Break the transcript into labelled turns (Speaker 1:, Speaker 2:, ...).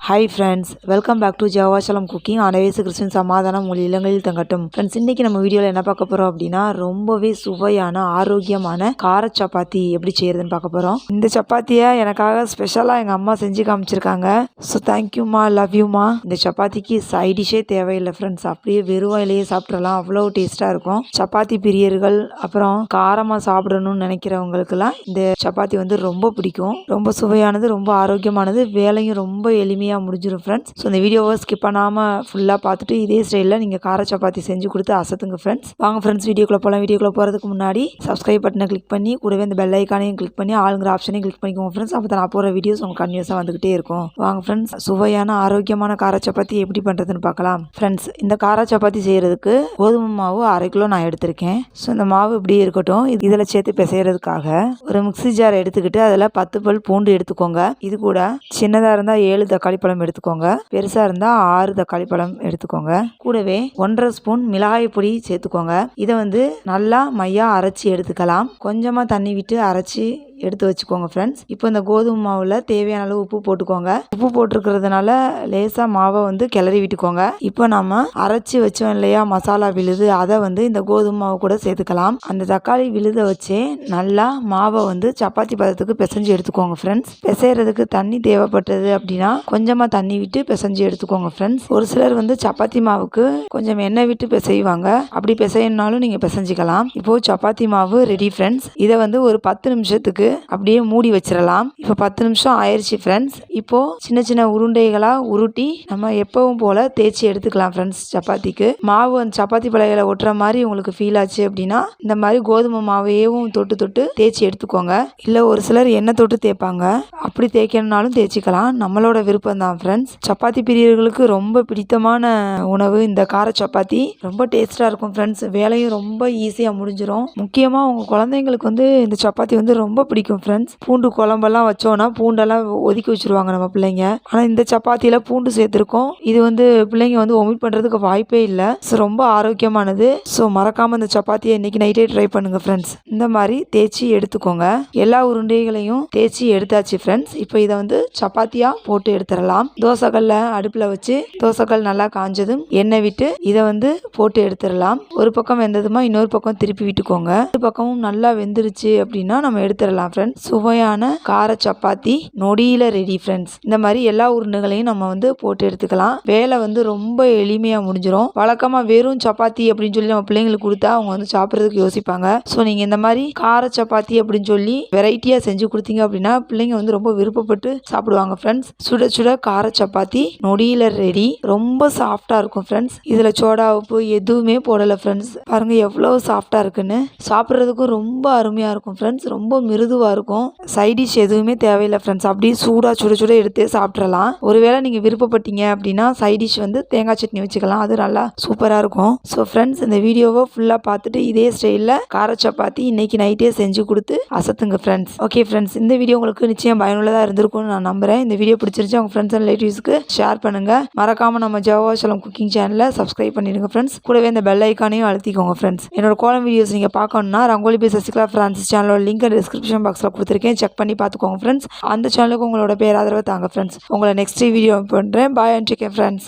Speaker 1: Hi friends, welcome back to Jehovah Shalom cooking. ஆண்டவர் கிறிஸ்துவின் சமாதானம் உங்கள் இல்லங்களில் தங்கட்டும். ஃப்ரெண்ட்ஸ், இன்னைக்கு நம்ம வீடியோவில் என்ன பார்க்க போகிறோம் அப்படின்னா ரொம்பவே சுவையான ஆரோக்கியமான கார சப்பாத்தி எப்படி செய்யறதுன்னு பார்க்க போகிறோம். இந்த சப்பாத்தியை எனக்காக ஸ்பெஷலாக எங்கள் அம்மா செஞ்சு காமிச்சிருக்காங்க. ஸோ தேங்க்யூம்மா, லவ் யூம்மா. இந்த சப்பாத்திக்கு சைடிஷே தேவையில்லை ஃப்ரெண்ட்ஸ், அப்படியே வெறும் வாயிலேயே சாப்பிட்றலாம், அவ்வளோ டேஸ்ட்டாக இருக்கும். சப்பாத்தி பிரியர்கள் அப்புறம் காரமாக சாப்பிடணும்னு நினைக்கிறவங்களுக்கெல்லாம் இந்த சப்பாத்தி வந்து ரொம்ப பிடிக்கும். ரொம்ப சுவையானது, ரொம்ப ஆரோக்கியமானது, வேலையும் ரொம்ப எளிமையாக முடிஞ்சிடும் ஃப்ரெண்ட்ஸ். ஸோ இந்த வீடியோவை ஸ்கிப் பண்ணாமல் ஃபுல்லாக பார்த்துட்டு இதே ஸ்டைலில் நீங்கள் கார சப்பாத்தி செஞ்சு கொடுத்து அசத்துங்க ஃப்ரெண்ட்ஸ். வாங்க ஃப்ரெண்ட்ஸ், வீடியோக்குள்ளே போகலாம். வீடியோக்குள்ளே போகிறதுக்கு முன்னாடி சப்ஸ்கிரைப் பட்டனை கிளிக் பண்ணி கூடவே இந்த பெல் ஐக்கானையும் கிளிக் பண்ணி ஆளுங்கிற ஆப்ஷனையும் கிளிக் பண்ணிக்கோங்க ஃப்ரெண்ட்ஸ். அப்போ தான் நான் போகிற வீடியோஸ் உங்களுக்கு கன்யூஸாக வந்துகிட்டே இருக்கும். வாங்க ஃப்ரெண்ட்ஸ், சுவையான ஆரோக்கியமான கார சப்பாத்தி எப்படி பண்ணுறதுன்னு பார்க்கலாம். ஃப்ரெண்ட்ஸ், இந்த கார சப்பாத்தி செய்கிறதுக்கு கோதுமை மாவு 1/2 கிலோ நான் எடுத்திருக்கேன். ஸோ இந்த மாவு இப்படியே இருக்கட்டும். இதில் சேர்த்து பிசைகிறதுக்காக ஒரு மிக்ஸி ஜார் எடுத்துக்கிட்டு அதில் 10 பல் பூண்டு எடுத்துக்கோங்க. இது கூட சின்னதாக இருந்தால் 7 தக்காளி பழம் எடுத்துக்கோங்க, பெருசாக இருந்தால் 6 தக்காளி பழம் எடுத்துக்கோங்க. கூடவே 1.5 ஸ்பூன் மிளகாய் பொடி சேர்த்துக்கோங்க. இதை வந்து நல்லா மையா அரைச்சி எடுத்துக்கலாம். கொஞ்சமாக தண்ணி விட்டு அரைச்சி எடுத்து வச்சுக்கோங்க ஃப்ரெண்ட்ஸ். இப்போ இந்த கோதுமை மாவில் தேவையான அளவு உப்பு போட்டுக்கோங்க. உப்பு போட்டிருக்கிறதுனால லேசாக மாவை வந்து கிளறி விட்டுக்கோங்க. இப்போ நம்ம அரைச்சி வச்சோம் இல்லையா மசாலா விழுது, அதை வந்து இந்த கோதுமை மாவு கூட சேர்த்துக்கலாம். அந்த தக்காளி விழுதை வச்சே நல்லா மாவை வந்து சப்பாத்தி பதத்துக்கு பிசைஞ்சு எடுத்துக்கோங்க ஃப்ரெண்ட்ஸ். பிசைறதுக்கு தண்ணி தேவைப்பட்டது அப்படின்னா கொஞ்சமாக தண்ணி விட்டு பிசைஞ்சு எடுத்துக்கோங்க ஃப்ரெண்ட்ஸ். ஒரு சிலர் வந்து சப்பாத்தி மாவுக்கு கொஞ்சம் எண்ணெய் விட்டு பிசைவாங்க. அப்படி பிசையனாலும் நீங்கள் பிசைஞ்சிக்கலாம். இப்போது சப்பாத்தி மாவு ரெடி ஃப்ரெண்ட்ஸ். இதை வந்து ஒரு 10 நிமிஷத்துக்கு அப்படியே மூடி வச்சிடலாம். இப்போ 10 நிமிஷம் ஆயிடுச்சு ஃப்ரெண்ட்ஸ். இப்போ சின்ன சின்ன உருண்டைகளா உருட்டி நம்ம எப்பவும் போல தேய்ச்சி எடுத்துக்கலாம் ஃப்ரெண்ட்ஸ். சப்பாத்திக்கு மாவு அந்த சப்பாத்தி பலகையில ஒட்டுற மாதிரி உங்களுக்கு ஃபீல் ஆச்சு அப்படின்னா இந்த மாதிரி கோதுமை மாவையும் தொட்டு தொட்டு தேய்ச்சி எடுத்துக்கோங்க. இல்லை ஒரு சிலர் எண்ணெய் தொட்டு தேய்ப்பாங்க, அப்படி தேய்க்கணும்னாலும் தேய்ச்சிக்கலாம். நம்மளோட விருப்பம் தான் ஃப்ரெண்ட்ஸ். சப்பாத்தி பிரியர்களுக்கு ரொம்ப பிடித்தமான உணவு இந்த கார சப்பாத்தி. ரொம்ப டேஸ்டாக இருக்கும் ஃப்ரெண்ட்ஸ். வேலையும் ரொம்ப ஈஸியாக முடிஞ்சிடும். முக்கியமாக உங்கள் குழந்தைங்களுக்கு வந்து இந்த சப்பாத்தி வந்து ரொம்ப பிடிக்கும் ஃப்ரெண்ட்ஸ். பூண்டு குழம்பெல்லாம் வச்சோன்னா பூண்டெல்லாம் ஒதுக்கி வச்சுருவாங்க நம்ம பிள்ளைங்க. ஆனால் இந்த சப்பாத்தியில் பூண்டு சேர்த்துருக்கோம். இது வந்து பிள்ளைங்க வந்து ஒமிட் பண்ணுறதுக்கு வாய்ப்பே இல்லை. ஸோ ரொம்ப ஆரோக்கியமானது. ஸோ மறக்காமல் இந்த சப்பாத்தியை இன்னைக்கு நைட்டே ட்ரை பண்ணுங்கள் ஃப்ரெண்ட்ஸ். இந்த மாதிரி தேய்ச்சி எடுத்துக்கோங்க. எல்லா உருண்டைகளையும் தேய்ச்சி எடுத்தாச்சு ஃப்ரெண்ட்ஸ். இப்போ இதை வந்து சப்பாத்தியாக போட்டு எடுத்துடலாம். தோசைக்கல்ல அடுப்பில் வச்சு தோசைக்கல் நல்லா காஞ்சதும் எண்ணெய் விட்டு இதை வந்து போட்டு எடுத்துடலாம். ஒரு பக்கம் வெந்ததுமா இன்னொரு பக்கம் திருப்பி விட்டுக்கோங்க. ஒரு பக்கமும் நல்லா வெந்துருச்சு அப்படின்னா நம்ம எடுத்துடலாம் ஃப்ரெண்ட்ஸ். சுவையான கார சப்பாத்தி நொடியில ரெடி ஃப்ரெண்ட்ஸ். இந்த மாதிரி எல்லா உருண்டைகளையும் நம்ம வந்து போட்டு எடுத்துக்கலாம். வேலை வந்து ரொம்ப எளிமையாக முடிஞ்சிடும். வழக்கமாக வெறும் சப்பாத்தி அப்படின்னு சொல்லி நம்ம பிள்ளைங்களுக்கு கொடுத்தா அவங்க வந்து சாப்பிட்றதுக்கு யோசிப்பாங்க. ஸோ நீங்கள் இந்த மாதிரி கார சப்பாத்தி அப்படின்னு சொல்லி வெரைட்டியாக செஞ்சு கொடுத்தீங்க அப்படின்னா பிள்ளைங்க வந்து ரொம்ப விருப்பப்பட்டு சாப்பிடுவாங்க ஃப்ரெண்ட்ஸ். சுட சுட கார சப்பாத்தி நொடியில ரெடி. ரொம்ப சாஃப்டாக இருக்கும் ஃப்ரெண்ட்ஸ். இதில் சோடா உப்பு எதுவுமே போடலை ஃப்ரெண்ட்ஸ். பாருங்க எவ்வளோ சாஃப்டாக இருக்குன்னு. சாப்பிட்றதுக்கும் ரொம்ப அருமையாக இருக்கும் ஃப்ரெண்ட்ஸ். ரொம்ப மிருதுவாக இருக்கும். சைடிஷ் எதுவுமே தேவையில்லை ஃப்ரெண்ட்ஸ். அப்படியே சூடாக சுட சுட எடுத்து சாப்பிட்றலாம். ஒருவேளை நீங்கள் விருப்பப்பட்டீங்க அப்படின்னா சைடிஷ் வந்து தேங்காய் சட்னி வச்சுக்கலாம். அது நல்லா சூப்பராக இருக்கும். ஸோ ஃப்ரெண்ட்ஸ், இந்த வீடியோவை ஃபுல்லாக பார்த்துட்டு இதே ஸ்டைலில் கார சப்பாத்தி இன்னைக்கு நைட்டே செஞ்சு கொடுத்து அசத்துங்க ஃப்ரெண்ட்ஸ். ஓகே ஃப்ரெண்ட்ஸ், இந்த வீடியோ உங்களுக்கு நிச்சயம் பயனுள்ளதாக இருந்திருக்கும்னு நான் நம்புறேன். இந்த வீடியோ பிடிச்சிருச்சு உங்கள் ஃப்ரெண்ட்ஸ் அண்ட் ரிலேட்டிவ்ஸ்க்கு ஷேர் பண்ணுங்க. மறக்காம நம்ம ஜெகோவா ஷாலோம் குக்கிங் சேனலை சப்ஸ்கிரைப் பண்ணிடுங்க ஃப்ரெண்ட்ஸ். கூடவே இந்த பெல் ஐக்கானையும் அழுத்திக்கோங்க ஃப்ரெண்ட்ஸ். என்னோட கோலம் வீடியோஸ் நீங்கள் பார்க்கணும்னா ரங்கோலி பை சசிகலா ஃப்ரான்சிஸ் சேனலோட லிங்க் டிஸ்கிரிப்ஷன் பாக்ஸில் கொடுத்துருக்கேன். செக் பண்ணி பார்த்துக்கோங்க ஃப்ரெண்ட்ஸ். அந்த சேனலுக்கு உங்களோட பேர் ஆதரவு தாங்க ஃப்ரெண்ட்ஸ். உங்களை நெக்ஸ்ட் வீடியோ பண்ணுறேன். பாய் அண்ட் டேக் கேர் ஃப்ரெண்ட்ஸ்.